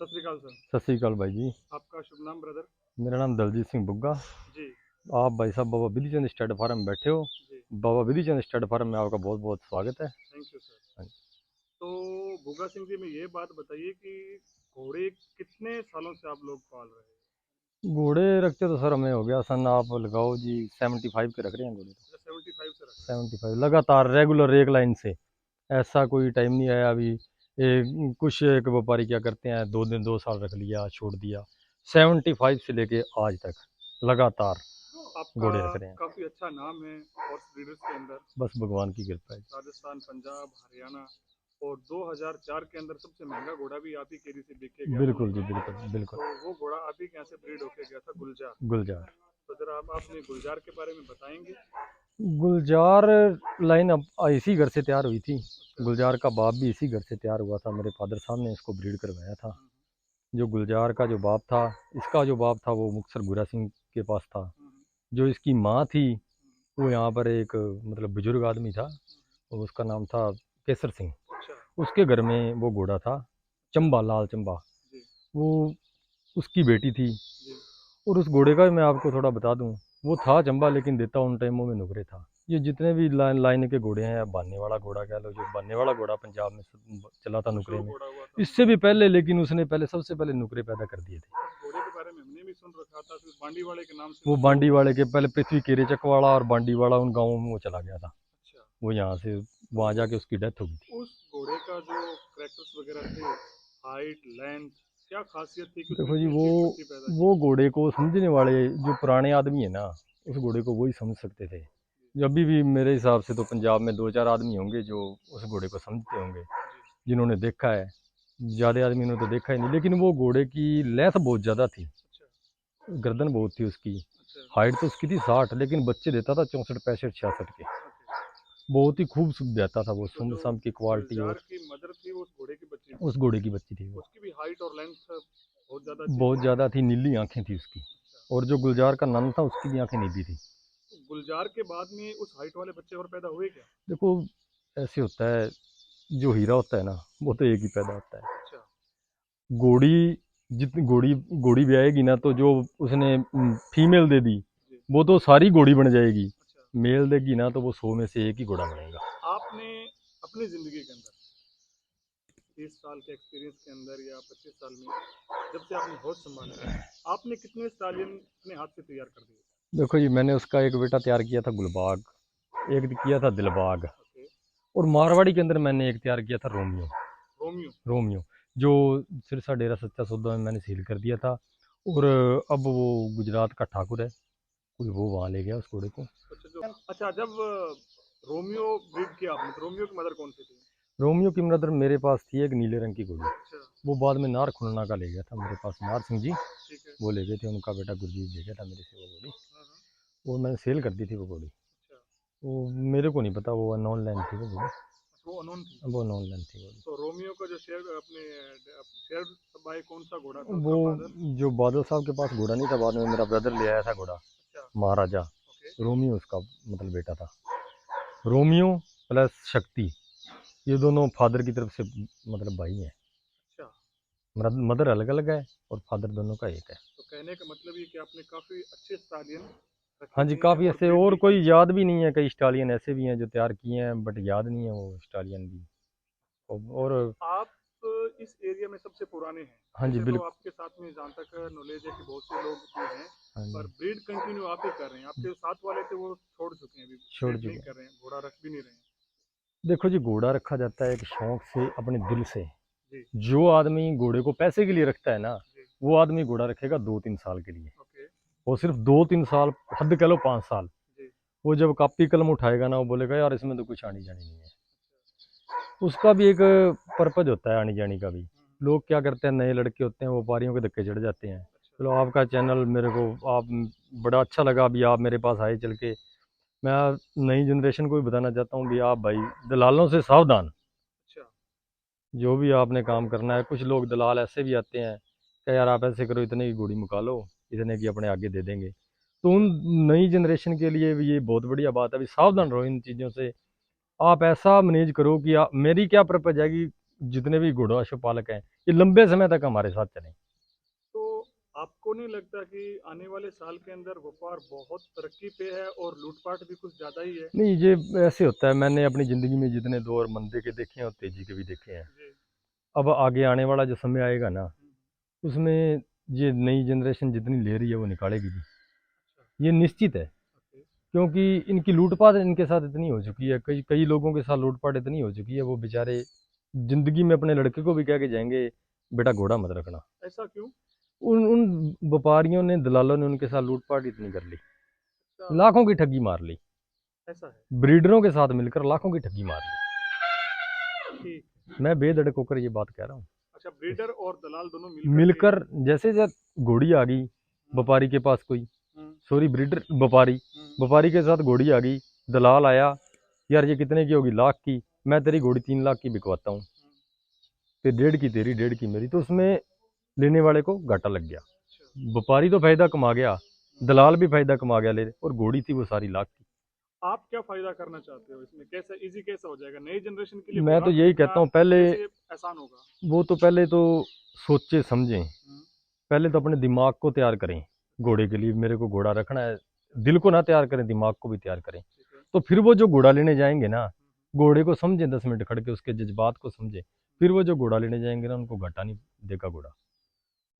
सत श्रीकाल सर। सत श्रीकाल भाई जी। आपका शुभ नाम ब्रदर? मेरा नाम दलजीत सिंह बुग्गा। जी। आप भाई साहब बाबा विधि चंद स्टड फार्म में बैठे हो। जी। बाबा विधि चंद स्टड फार्म में आपका बहुत बहुत स्वागत है। Thank you sir. हाँ तो भुगा सिंह जी, में ये बात बताइए कि घोड़े कितने सालों से आप लोग पाल रहे हैं? जी। घोड़े रखते तो सर हमें हो गया सन आप लगाओ जी 75 के रख रहे हैं घोड़े तो। अच्छा, 75 से रख रहे हैं। 75 लगातार रेगुलर एक लाइन से। ऐसा कोई टाइम नहीं आया अभी। कुछ एक व्यापारी क्या करते हैं 2 दिन 2 साल रख लिया छोड़ दिया। 75 से लेके आज तक लगातार आपका घोड़े रख रहे हैं। काफ़ी अच्छा नाम है हॉर्स ब्रीडर्स के अंदर। बस भगवान की कृपा है। राजस्थान, पंजाब, हरियाणा और 2004 के अंदर सबसे महंगा घोड़ा भी आप ही केरी से बिक के गया था। बिल्कुल जी बिल्कुल बिल्कुल। तो वो घोड़ा आप ही के यहाँ से ब्रीड होके गया था, गुलजार। गुलजार। तो जरा आप अपने गुलजार के बारे में बताएंगे। गुलजार लाइन अब इसी घर से तैयार हुई थी। गुलजार का बाप भी इसी घर से तैयार हुआ था। मेरे फादर साहब ने इसको ब्रीड करवाया था। जो गुलजार का जो बाप था, इसका जो बाप था वो मुक्तसर गुरा सिंह के पास था। जो इसकी माँ थी वो यहाँ पर एक मतलब बुजुर्ग आदमी था और उसका नाम था केसर सिंह। उसके घर में वो घोड़ा था चंबा, लाल चंबा। वो उसकी बेटी थी। और उस घोड़े का भी मैं आपको थोड़ा बता दूं, वो था चंबा लेकिन देता उन टाइमों में नुकरे था। ये जितने भी लाइन के घोड़े हैं, बाने वाला घोड़ा कह लो, जो बाने वाला घोड़ा पंजाब में चला था नुकरे में, इससे भी पहले, लेकिन उसने पहले सबसे पहले नुकरे पैदा कर दिए थे। घोड़े के बारे में हमने भी सुन रखा था, फिर बांडी वाले के नाम से वो बांडी वाले के पहले पृथ्वी केरेचक वाला और बांडी वाला उन गाँवों में वो चला गया था। अच्छा। वो यहाँ से वहाँ जाके उसकी डेथ हो गई थी। उस घोड़े का जो कैरेक्टर्स वगैरह थे, हाइट, लेंथ, क्या खासियत थी कि देखो जी, उसने इतनी अच्छी पैदा की? वो घोड़े को समझने वाले जो पुराने आदमी है ना, उस घोड़े को वही समझ सकते थे। जो अभी भी मेरे हिसाब से तो पंजाब में 2-4 आदमी होंगे जो उस घोड़े को समझते होंगे, जिन्होंने देखा है। ज़्यादा आदमी ने तो देखा ही नहीं, लेकिन वो घोड़े की लेंथ बहुत ज़्यादा थी। गर्दन बहुत थी उसकी। हाइट तो उसकी थी 60, लेकिन बच्चे देता था 64, 65, 66 के। बहुत ही खूबसूरत देता था वो। सुम सम की क्वालिटी और की मदर थी वो उस घोड़े की बच्ची थी। उस घोड़े की बच्ची थी वो। उसकी भी हाइट और लेंथ बहुत ज़्यादा थी, नीली आंखें थी उसकी। और जो गुलजार का नन था उसकी भी आंखें नीली थी। गुलजार के बाद में उस हाइट वाले बच्चे और पैदा हुए क्या? देखो ऐसे होता है, जो हीरा होता है ना वो तो एक ही पैदा होता है। अच्छा। घोड़ी जितनी घोड़ी घोड़ी ब्याएगी ना, तो जो उसने फीमेल दे दी वो तो सारी घोड़ी बन जाएगी। अच्छा। मेल देगी ना तो वो 100 में से एक ही घोड़ा बनेगा। आपने अपनी ज़िंदगी के अंदर 30 साल के एक्सपीरियंस के अंदर या 25 साल में जब से आपने होश संभाला है, आपने कितने स्टालियन अपने हाथ से तैयार कर दिए? देखो जी, मैंने उसका एक बेटा तैयार किया था गुलबाग, एक किया था दिलबाग, और मारवाड़ी के अंदर मैंने एक तैयार किया था रोमियो। रोमियो। रोमियो जो सिरसा डेरा सच्चा सौदा में मैंने सील कर दिया था। और अब वो गुजरात का ठाकुर है, कोई वो वहाँ ले गया उस घोड़े को। अच्छा, जब रोमियो ब्रीड किया आपने, तो रोमियो की मदर कौन सी थी? रोमियो की मदर मेरे पास थी एक नीले रंग की घोड़ी। वो बाद में नार खुलना का ले गया था मेरे पास, नार सिंह जी वो ले गए थे, उनका बेटा गुरजीत ले गया था मेरे से वो घोड़ी। वो मैंने सेल कर दी थी वो घोड़ी। वो मेरे को नहीं पता, वो अननोन लैंड थी वो घोड़ी। वो अननोन लैंड थी घोड़ी। तो रोमियो का जो शेर अपने शेर भाई कौन सा घोड़ा था? वो जो बादल साहब के पास घोड़ा नहीं था, बाद में मेरा ब्रदर ले आया था घोड़ा, महाराजा। रोमियो उसका मतलब बेटा था। रोमियो प्लस शक्ति, ये दोनों फादर की तरफ से मतलब भाई हैं। मदर अलग अलग है और फादर दोनों का एक है। तो कहने का मतलब ये कि आपने काफ़ी अच्छे स्टालियन। हाँ जी, काफ़ी ऐसे, और कोई याद भी नहीं है। कई स्टालियन ऐसे भी हैं जो तैयार किए हैं बट याद नहीं है वो स्टालियन भी। और आप इस एरिया में सबसे पुराने हैं। हाँ जी बिल्कुल। तो आपके साथ में जहाँ तक नॉलेज है कि बहुत से लोग भी हैं, पर ब्रीड कंटिन्यू आप ही कर रहे हैं। आपके जो साथ वाले थे वो छोड़ चुके हैं, अभी छोड़ चुके, नहीं कर रहे हैं, घोड़ा रख भी नहीं रहे हैं। देखो जी, घोड़ा रखा जाता है एक शौक से, अपने दिल से। जो आदमी घोड़े को पैसे के लिए रखता है ना, वो आदमी घोड़ा रखेगा 2-3 साल के लिए। वो सिर्फ 2-3 साल, हद कह लो 5 साल। वो जब कापी कलम उठाएगा ना, वो बोलेगा यार इसमें तो कुछ आनी जानी नहीं है। उसका भी एक पर्पज होता है आनी जानी का भी। लोग क्या करते हैं, नए लड़के होते हैं, व्यापारियों के धक्के चढ़ जाते हैं। चलो आपका चैनल मेरे को आप बड़ा अच्छा लगा, अभी आप मेरे पास आए चल के। मैं नई जनरेशन को भी बताना चाहता हूँ भी आप भाई दलालों से सावधान। जो भी आपने काम करना है, कुछ लोग दलाल ऐसे भी आते हैं कि यार आप ऐसे करो, इतने की घोड़ी मुका लो, इतने की अपने आगे दे देंगे। तो उन नई जनरेशन के लिए भी ये बहुत बढ़िया बात है, अभी सावधान रहो इन चीज़ों से। आप ऐसा मैनेज करो कि मेरी क्या पर्पज है कि जितने भी घोड़ा पशुपालक हैं ये लंबे समय तक हमारे साथ चले। तो आपको नहीं लगता कि आने वाले साल के अंदर व्यापार बहुत तरक्की पे है और लूटपाट भी कुछ ज़्यादा ही है? नहीं, ये ऐसे होता है, मैंने अपनी ज़िंदगी में जितने दौर मंदे के देखे हैं और तेज़ी के भी देखे हैं। जी। अब आगे आने वाला जो समय आएगा ना, हम्म, उसमें ये नई जनरेशन जितनी ले रही है वो निकालेगी भी, अच्छा। ये निश्चित है। ओके। क्योंकि इनकी लूटपाट इनके साथ इतनी हो चुकी है, कई कई लोगों के साथ लूटपाट इतनी हो चुकी है, वो बेचारे ज़िंदगी में अपने लड़के को भी कह के जाएंगे बेटा घोड़ा मत रखना। ऐसा क्यों? उन उन व्यापारियों ने, दलालों ने उनके साथ लूटपाट इतनी कर ली, अच्छा। लाखों की ठगी मार ली, ऐसा है। ब्रीडरों के साथ मिलकर लाखों की ठगी मार ठीक। ली। मैं बेधड़क होकर ये बात कह रहा हूँ। अच्छा, ब्रीडर और दलाल दोनों मिलकर के। मिलकर, जैसे जब घोड़ी आ गई हम्म, व्यापारी के पास, कोई हम्म, सॉरी ब्रीडर, व्यापारी हम्म, व्यापारी के साथ घोड़ी आ गई, दलाल आया, यार ये कितने की होगी, लाख की, मैं तेरी घोड़ी 3 लाख की बिकवाता हूँ, हम्म, फिर 1.5 की तेरी 1.5 की मेरी, तो उसमें लेने वाले को घाटा लग गया। अच्छा। व्यापारी तो फायदा कमा गया, हम्म। दलाल भी फायदा कमा गया ले, और घोड़ी थी वो सारी लाख की। आप क्या फायदा करना चाहते हो इसमें? कैसे इजी कैसे हो जाएगा नई जनरेशन के लिए मैं घोड़ा तो यही खरीदना? कहता हूँ, पहले कैसे आसान होगा? वो तो पहले तो सोचे समझें, हम्म, पहले तो अपने दिमाग को तैयार करें। घोड़े के लिए मेरे को घोड़ा रखना है, दिल को ना तैयार करें, दिमाग को भी तैयार करें। ठीक है। तो फिर वो जो घोड़ा लेने जाएंगे ना, घोड़े को समझें, 10 मिनट खड़ के उसके जज्बात को समझें, फिर वो जो घोड़ा लेने जाएंगे ना, उनको घाटा नहीं देगा घोड़ा।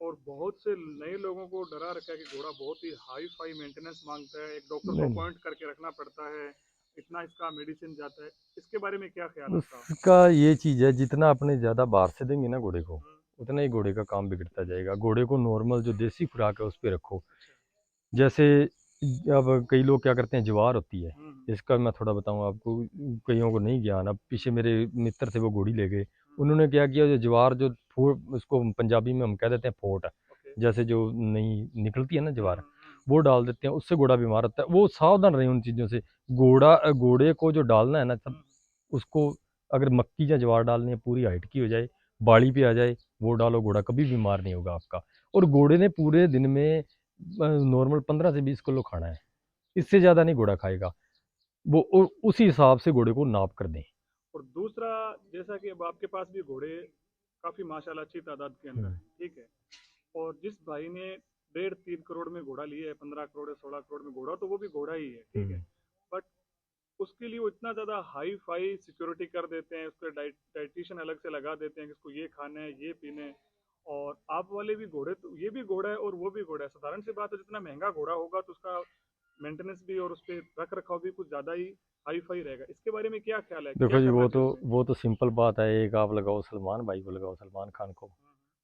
और बहुत से नए लोगों को डरा रखा है कि घोड़ा बहुत ही हाई फाई मेंटेनेंस मांगता है, एक डॉक्टर को नहीं नहीं, अपॉइंट करके रखना पड़ता है, इतना इसका मेडिसिन जाता है। इसके बारे में क्या ख्याल आपका? उसका ये चीज़ है, जितना अपने ज़्यादा बाहर से देंगे ना घोड़े को, हम्म, उतना ही घोड़े का काम बिगड़ता जाएगा। घोड़े को नॉर्मल जो देसी खुराक है उस पर रखो। अच्छा। जैसे अब कई लोग क्या करते हैं, ज्वार होती है, हम्म, इसका मैं थोड़ा बताऊं आपको, कईयों को नहीं ज्ञान। अब पीछे मेरे मित्र थे, वो घोड़ी ले गए, हम्म, उन्होंने क्या किया, जो ज्वार जो उसको पंजाबी में हम कह देते हैं फोट, ओके। जैसे जो नई निकलती है ना हम्म, ज्वार, वो डाल देते हैं, उससे घोड़ा बीमार होता है। वो सावधान रहे उन चीज़ों से। घोड़े को जो डालना है ना, तब हम्म, उसको, अगर मक्की या ज्वार डालनी है, पूरी हाइट की हो जाए, बाड़ी पे आ जाए, वो डालो, घोड़ा कभी बीमार नहीं होगा आपका। और घोड़े ने पूरे दिन में नॉर्मल 15 से 20 किलो खाना है, इससे ज़्यादा नहीं घोड़ा खाएगा। वो उसी हिसाब से घोड़े को नाप कर दें। और दूसरा, जैसा कि अब आपके पास भी घोड़े काफी माशाल्लाह अच्छी तादाद के अंदर हम्म, है, ठीक है, और जिस भाई ने 1.5-3 करोड़ में घोड़ा लिया है, 15 करोड़ या 16 करोड़ में घोड़ा, तो वो भी घोड़ा ही है, ठीक है। हम्म। बट उसके लिए वो इतना ज़्यादा हाई फाई सिक्योरिटी कर देते हैं, उसके डाइटिशियन अलग से लगा देते हैं कि इसको ये खाना है, ये पीना है। और आप वाले भी घोड़े, तो ये भी घोड़ा है और वो भी घोड़ा है, साधारण सी बात है, जितना महंगा घोड़ा होगा तो उसका मेंटेनेंस भी और उस पर रख रखाव भी कुछ ज़्यादा ही हाई फाई रहेगा। इसके बारे में क्या ख्याल है, क्या देखो जी, करना वो तो चाहिए उसमें? वो तो सिंपल बात है, एक आप लगाओ सलमान भाई को, लगाओ सलमान खान को,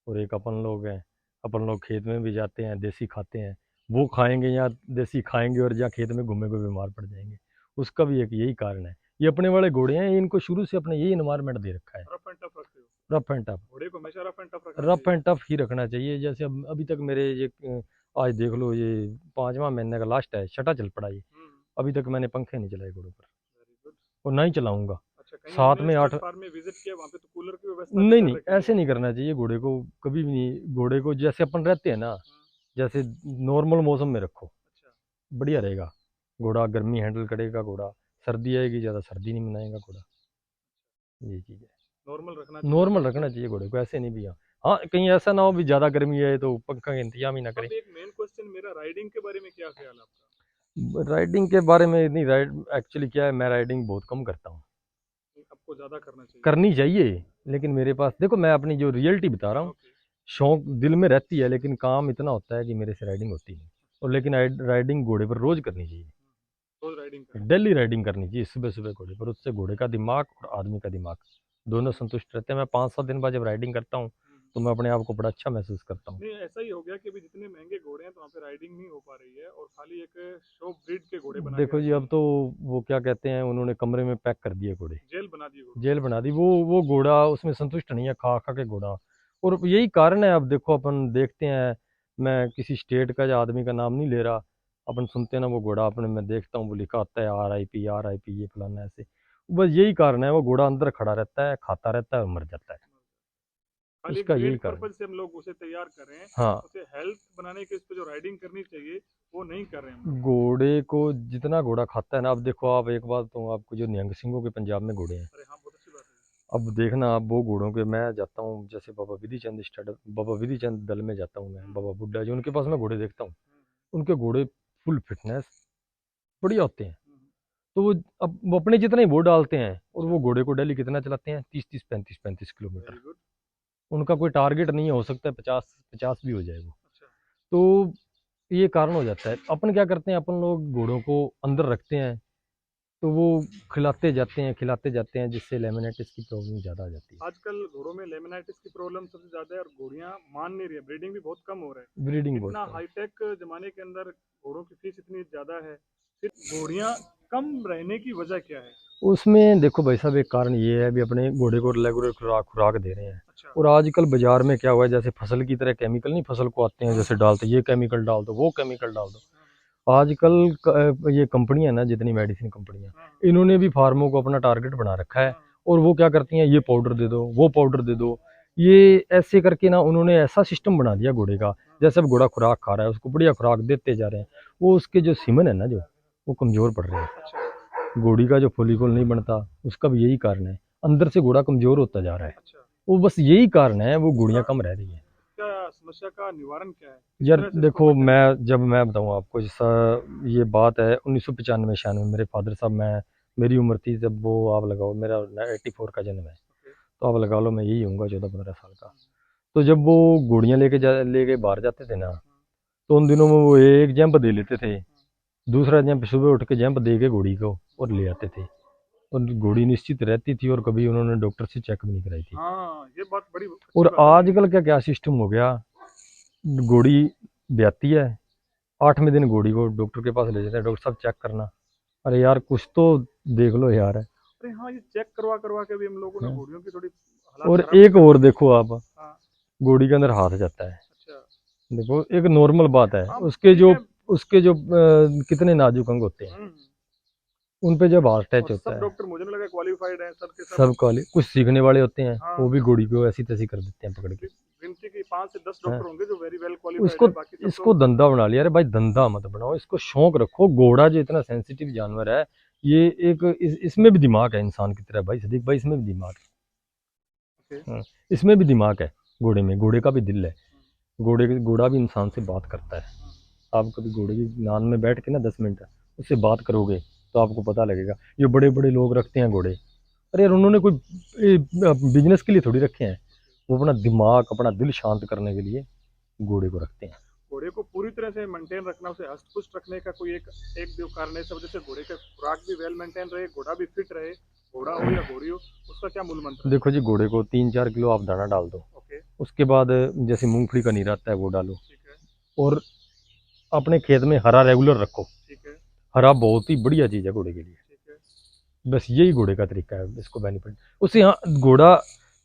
और एक अपन लोग हैं, अपन लोग खेत में भी जाते हैं, देसी खाते हैं, वो खाएंगे या देसी खाएंगे, और जहाँ खेत में घूमेंगे बीमार पड़ जाएंगे। उसका भी एक यही कारण है। ये अपने वाले घोड़े हैं, इनको शुरू से अपने यही इन्वायरमेंट दे रखा है, रफ एंड टफ रखते हो? Rough and tough. घोड़े को हमेशा रफ एंड टफ रखना रफ चाहिए। एंड टफ ही रखना चाहिए। जैसे अब अभी तक मेरे ये आज देख लो, ये 5वां महीने का लास्ट है, छठा चल पड़ा ये, अभी तक मैंने पंखे नहीं चलाए घोड़ों पर, वेरी गुड। और ना ही चलाऊंगा। अच्छा, कहीं सात हमने में स्टड आठ फार्म में विजिट किया, वहाँ पे तो कूलर की व्यवस्था भी नहीं कर नहीं, रखी है। ऐसे नहीं करना चाहिए घोड़े को, कभी भी नहीं। घोड़े को जैसे अपन रहते हैं ना, हम्म, जैसे नॉर्मल मौसम में रखो, अच्छा। बढ़िया रहेगा। घोड़ा गर्मी हैंडल करेगा, घोड़ा सर्दी आएगी, ज़्यादा सर्दी नहीं मनाएगा घोड़ा, ये चीज़ है। नॉर्मल रखना चाहिए नॉर्मल घोड़े को। रखना चाहिए घोड़े को, ऐसे नहीं भी। हाँ हाँ, कहीं ऐसा ना हो भी ज़्यादा गर्मी है तो पंखा का इंतजाम ही ना करें। अब एक मेन क्वेश्चन मेरा, राइडिंग के बारे में क्या ख्याल है आपका? राइडिंग के बारे में नहीं, राइड एक्चुअली क्या है, मैं राइडिंग बहुत कम करता हूँ। आपको ज़्यादा करना चाहिए। करनी चाहिए, लेकिन मेरे पास देखो, मैं अपनी जो रियलिटी बता रहा हूँ, ओके। शौक दिल में रहती है, लेकिन काम इतना होता है कि मेरे से राइडिंग होती नहीं। और लेकिन राइडिंग घोड़े पर रोज करनी चाहिए, रोज राइडिंग करनी डेली राइडिंग करनी चाहिए, सुबह सुबह घोड़े पर। उससे घोड़े का दिमाग और आदमी का दिमाग दोनों संतुष्ट रहते हैं। मैं 5-7 दिन बाद जब राइडिंग करता हूँ, चाहिए। तो मैं अपने आप को बड़ा अच्छा महसूस करता हूँ। नहीं, ऐसा ही हो गया कि अभी जितने महंगे घोड़े हैं तो वहाँ पे राइडिंग नहीं हो पा रही है, और खाली एक शो ब्रीड के घोड़े बना के देखो जी, रखे अब हैं। तो वो क्या कहते हैं, उन्होंने कमरे में पैक कर दिए घोड़े, जेल बना दी घोड़ों जेल बना दी। वो घोड़ा उसमें संतुष्ट नहीं है, खा खा के घोड़ा। और यही कारण है, अब देखो अपन देखते हैं, मैं किसी स्टेट का या आदमी का नाम नहीं ले रहा, अपन सुनते हैं ना, वो घोड़ा अपने, मैं देखता हूँ वो लिखा होता है RIP RIP, ये फलाना ऐसे। बस यही कारण है, वो घोड़ा अंदर खड़ा रहता है, खाता रहता है और मर जाता है। में। खाली एक उसका ब्रीड यही कारण है। पर्पज से हम लोग उसे तैयार कर रहे हैं, हाँ, उसे हेल्थ बनाने के, उस पर जो राइडिंग करनी चाहिए वो नहीं कर रहे हैं हम लोग। घोड़े को जितना घोड़ा खाता है ना, अब देखो आप, एक बात तो आपको, जो निहंग सिंहों के पंजाब में घोड़े हैं, अरे हाँ, बहुत अच्छी बात है। अब देखना आप वो घोड़ों के, मैं जाता हूँ जैसे बाबा विधि चंद स्टार्ट, बाबा विधि चंद दल में जाता हूँ मैं, बाबा बुड्ढा जी उनके पास मैं घोड़े देखता हूँ। उनके घोड़े फुल फिटनेस बढ़िया होते हैं। तो वो अब वो अपने जितना ही वो डालते हैं, और वो घोड़े को डेली कितना चलाते हैं, 30-30 35-35 किलोमीटर। Very good. उनका कोई टारगेट नहीं है, हो सकता है 50-50 भी हो जाए वो। अच्छा। तो ये कारण हो जाता है। अपन क्या करते हैं, अपन लोग घोड़ों को अंदर रखते हैं, तो वो खिलाते जाते हैं, जिससे लेमिनेटिस की प्रॉब्लम ज़्यादा आ जाती है। आजकल घोड़ों में लेमिनाइटिस की प्रॉब्लम सबसे ज़्यादा है और घोड़ियाँ मान नहीं रही है, ब्रीडिंग भी बहुत कम हो रहा है। ब्रीडिंग बहुत इतना कम। हाईटेक ज़माने के अंदर घोड़ों की फीस इतनी ज़्यादा है, फिर घोड़ियाँ कम रहने की वजह क्या है? उसमें देखो भाई साहब, एक कारण ये है, अभी अपने घोड़े को रेगुलर खुराक खुराक दे रहे हैं। अच्छा। और आजकल बाजार में क्या हुआ है, जैसे फसल की तरह केमिकल नहीं फसल को आते हैं, जैसे डालते ये केमिकल डाल दो वो केमिकल डाल दो। आजकल ये कंपनियां ना, जितनी मेडिसिन कंपनियां, इन्होंने भी फार्मों को अपना टारगेट बना रखा है। और वो क्या करती हैं, ये पाउडर दे दो वो पाउडर दे दो, ये ऐसे करके ना उन्होंने ऐसा सिस्टम बना दिया घोड़े का। जैसे अब घोड़ा खुराक खा रहा है, उसको बढ़िया खुराक देते जा रहे हैं, वो उसके जो सीमन है ना, जो वो कमजोर पड़ रहे हैं। अच्छा। घोड़ी का जो फॉलिकल नहीं बनता, उसका भी यही कारण है। अंदर से घोड़ा कमजोर होता जा रहा है। अच्छा। वो बस यही कारण है, वो घोड़ियां कम रह रही हैं। क्या समस्या का निवारण क्या है? किस यार तरह से इसको देखो, बचा जाए? मैं बताऊं आपको, जैसा ये बात है 1995-96 मेरे फादर साहब, मैं मेरी उम्र थी जब वो, आप लगाओ मेरा 84 का जन्म है, ओके। तो आप लगा लो मैं यही होऊंगा 14-15 साल का। तो जब वो घोड़ियां लेके बाहर जाते थे ना, तो उन दिनों में वो एक जंप दे लेते थे, दूसरा जंप सुबह उठ के जंप दे के घोड़ी को और ले आते थे। और घोड़ी निश्चित रहती थी, और कभी उन्होंने डॉक्टर से चेक भी नहीं कराई थी। हाँ, ये बात बड़ी अच्छी और बात है नहीं? आजकल क्या क्या सिस्टम हो गया, घोड़ी ब्याती है, 8वें दिन घोड़ी को डॉक्टर के पास ले जाते हैं, डॉक्टर साहब चेक करना। अरे यार कुछ तो देख लो यार। अरे हाँ, ये चेक करवा करवा के भी हम लोगों ने हैं? घोड़ियों की थोड़ी हालात और खराब भी एक कर और दी है। देखो आप, हाँ। घोड़ी के अंदर हाथ जाता है। अच्छा। देखो एक नॉर्मल बात है, हाँ, उसके ठीक जो है। उसके जो कितने नाजुक अंग होते हैं, हम्म। उन पे जब हाथ अटैच और सब होता है। डॉक्टर मुझे नहीं लगा क्वालिफाइड है, सब के सब। सब कॉलेज कुछ सीखने वाले होते हैं, हाँ। वो भी घोड़ी को ऐसी तैसी कर देते हैं पकड़ के। गिनती की 5 से 10 हैं? डॉक्टर होंगे जो वेरी वेल क्वालिफाइड उसको है, बाकी सब तो। इसको धंधा बना लिया। अरे भाई धंधा मत बनाओ, इसको शौक रखो। घोड़ा जो इतना सेंसिटिव जानवर है, ये एक इसमें भी दिमाग है इंसान की तरह भाई सदीक भाई, इसमें भी दिमाग ओके। है। हाँ, इसमें भी दिमाग है। घोड़े में, घोड़े का भी दिल है। घोड़ा भी इंसान से बात करता है। आप कभी घोड़े की नान में बैठ के ना 10 मिनट उससे बात करोगे, तो आपको पता लगेगा। ये बड़े बड़े लोग रखते हैं घोड़े, अरे यार उन्होंने कोई बिजनेस के लिए थोड़ी रखे हैं, वो अपना दिमाग अपना दिल शांत करने के लिए घोड़े को रखते हैं। घोड़े को पूरी तरह से मेंटेन रखना, उसे हष्ट पुष्ट रखने का कोई एक एक दो कारण है, इस वजह से घोड़े का खुराक भी वेल मेंटेन रहे, घोड़ा भी फिट रहे, घोड़ा हो या घोड़ी हो, उसका क्या मूल मंत्र है? देखो जी, घोड़े को 3-4 किलो आप दाना डाल दो, ओके। उसके बाद जैसे मूंगफली का नीरा आता है वो डालो। ठीक है। और अपने खेत में हरा रेगुलर रखो। ठीक है। हरा बहुत ही बढ़िया चीज़ है घोड़े के लिए। ठीक है। बस यही घोड़े का तरीका है इसको बेनिफिट उससे। हाँ घोड़ा,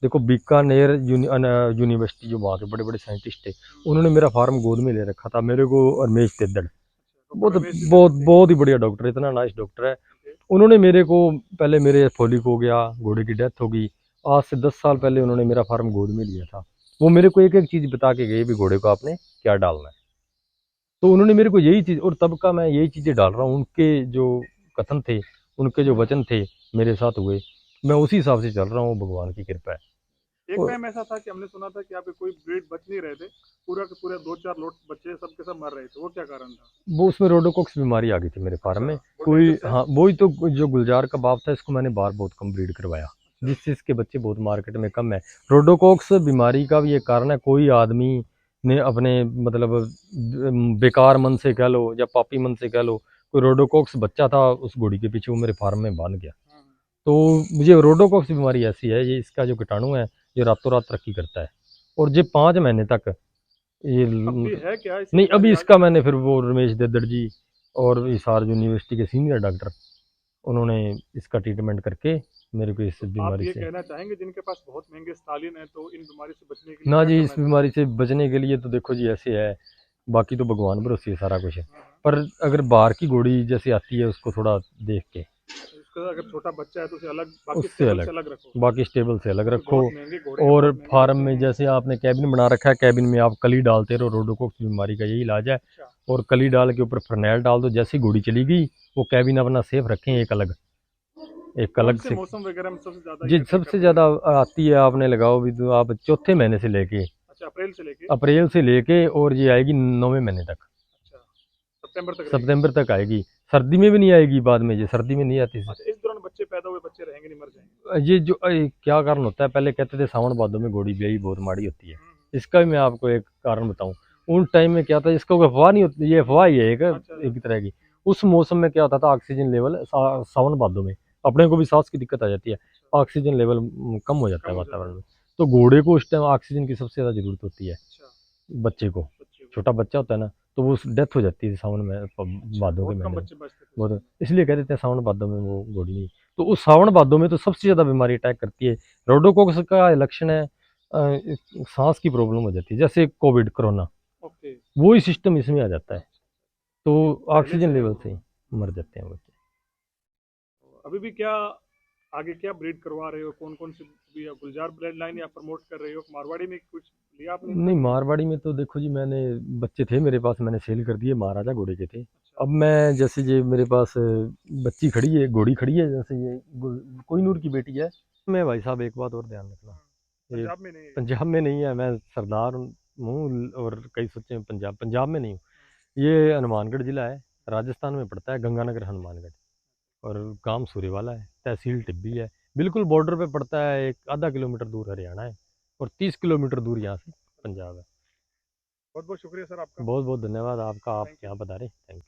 देखो बीकानेर यूनिवर्सिटी जो वहाँ के बड़े बड़े साइंटिस्ट थे, उन्होंने मेरा फार्म गोद में ले रखा था मेरे को, रमेश तेदड़, अच्छा, डॉक्टर बहुत रमेश जी बहुत थे। बहुत ही बढ़िया डॉक्टर है, इतना नाइस डॉक्टर है। ओके। उन्होंने मेरे को, पहले मेरे फॉलिक हो गया, घोड़े की डेथ हो गई, आज से 10 साल पहले उन्होंने मेरा फार्म गोद में लिया था। वो मेरे को एक एक चीज़ बता के गए भी घोड़े को आपने क्या डालना है। तो उन्होंने मेरे को यही चीज़, और तब का मैं यही चीज़ें डाल रहा हूँ। उनके जो कथन थे, उनके जो वचन थे मेरे साथ हुए, मैं उसी हिसाब से चल रहा हूँ, भगवान की कृपा है। एक और टाइम ऐसा था कि हमने सुना था कि यहाँ पे कोई ब्रीड बच नहीं रहे थे, पूरा के पूरे 2-4 लोट बच्चे सब के सब मर रहे थे, वो क्या कारण था? वो उसमें रोडोकॉक्स बीमारी आ गई थी मेरे फार्म अच्छा, में। वो कोई, डेंजरस है? हाँ वही तो, जो गुलजार का बाप था, इसको मैंने बार बहुत कम ब्रीड करवाया, अच्छा। जिससे इसके बच्चे बहुत मार्केट में कम है। रोडोकॉक्स बीमारी का भी ये कारण है, कोई आदमी ने अपने मतलब बेकार मन से कह लो या पापी मन से कह लो, कोई रोडोकॉक्स बच्चा था उस घोड़ी के पीछे, वो मेरे फार्म में बांध गया। हाँ, हाँ। तो मुझे रोडोकॉक्स बीमारी ऐसी है, ये इसका जो कीटाणु है, ये रातों रात तरक्की करता है। और ये 5 महीने तक ये अब भी है क्या ऐसी नहीं, अभी बीमारी आज? इसका मैंने फिर वो रमेश देदड़ जी और हिसार यूनिवर्सिटी के सीनियर डॉक्टर, उन्होंने इसका ट्रीटमेंट करके मेरे को इस तो आप बीमारी ये से। कहना चाहेंगे जिनके पास बहुत महंगे स्टालिन है, तो इन बीमारी से बचने के लिए ना क्या जी, इस करना चाहिए? बीमारी से बचने के लिए तो देखो जी ऐसे है, बाकी तो भगवान भरोसे है सारा कुछ है। हाँ, हाँ। पर अगर बाहर की घोड़ी जैसे आती है, उसको थोड़ा देख के, उसका अगर छोटा बच्चा है तो उसे अलग, बाकी उससे स्टेबल अलग, से अलग रखो, बाकी स्टेबल से अलग क्योंकि रखो। बहुत महंगे घोड़े हैं, और बहुत महंगे फार्म बच्चे में हैं। जैसे आपने कैबिन बना रखा है, कैबिन में आप कली डालते रहो, रोडोकॉक्स बीमारी का यही इलाज है। अच्छा। और कली डाल के ऊपर फर्नैल डाल दो, जैसी घोड़ी चली गई, वो कैबिन अपना सेफ रखें एक अलग, एक कौन अलग से से। मौसम वगैरह में सबसे ज्यादा जी ये अटैक सबसे करते हैं? ज्यादा आती है, आपने लगाओ भी तो आप चौथे महीने से लेके, अच्छा, अप्रैल से लेके। अप्रैल से लेके और ये आएगी 9वें महीने तक, अच्छा, सितंबर तक रहेगी। सितंबर तक आएगी। सर्दी में भी नहीं आएगी, बाद में ये सर्दी में नहीं आती। अच्छा, इस दौरान बच्चे पैदा हुए बच्चे रहेंगे नहीं, मर जाएंगे? ये जो क्या कारण होता है, पहले कहते थे सावन भादों में घोड़ी ब्याई बहुत माड़ी होती है। हम्म, इसका भी मैं आपको एक कारण बताऊं। उन टाइम में क्या था, इसका कोई अफवाह नहीं होती, ये अफवाह ही है एक अच्छा अच्छा। एक तरह की। उस मौसम में क्या होता था, ऑक्सीजन लेवल सावन भादों में अपने को भी सांस की दिक्कत आ जाती है, अच्छा, ऑक्सीजन लेवल कम हो जाता कम है हो जाता वातावरण है। में। तो घोड़े को उस टाइम ऑक्सीजन की सबसे ज्यादा जरूरत होती है, अच्छा, बच्चे को। बच्चे को। छोटा बच्चा होता है ना, तो वो डेथ हो जाती है सावन में, अच्छा, भादों के बहुत कम महीने में। बच्चे बचते थे उस बहुत, टाइम में। इसलिए कह देते हैं सावन भादों में वो घोड़ी नहीं। तो उस सावन भादों में तो सबसे ज्यादा बीमारी अटैक करती है। रोडोकोक्स का लक्षण है सांस की प्रॉब्लम हो जाती है, जैसे कोविड कोरोना, ओके। वो ही सिस्टम इसमें आ जाता है। अच्छा, तो ये पहले से ऑक्सीजन है लेवल वो। से ही मर जाते हैं बच्चे। तो अभी भी क्या आगे क्या ब्रीड करवा रहे हो, कौन कौन सी भी गुलजार ब्लड लाइन या प्रमोट कर रहे हो, मारवाड़ी में कुछ लिया आपने इसमें नहीं, कि नहीं? मारवाड़ी में तो देखो जी, मैंने बच्चे थे मेरे पास, मैंने सेल कर दिए, महाराजा घोड़े के थे। अच्छा। अब मैं जैसे ये मेरे पास बच्ची खड़ी है, घोड़ी खड़ी है, जैसे ये कोहिनूर की बेटी है। मैं भाई साहब एक बात और ध्यान रखना, ये पंजाब में नहीं है ये? पंजाब में नहीं है, मैं सरदार हूँ और कई सोचे पंजाब, पंजाब में नहीं हूँ। ये हनुमानगढ़ जिला है, राजस्थान में पड़ता है, गंगानगर हनुमानगढ़। और गांव सूर्यवाला है, तहसील टिब्बी है, बिल्कुल बॉर्डर पे पड़ता है, एक आधा किलोमीटर दूर हरियाणा है और 30 किलोमीटर दूर यहाँ से पंजाब है। बहुत बहुत शुक्रिया सर आपका। बहुत बहुत धन्यवाद आपका, आप थैंक यू। यहाँ बता रहे, थैंक यू।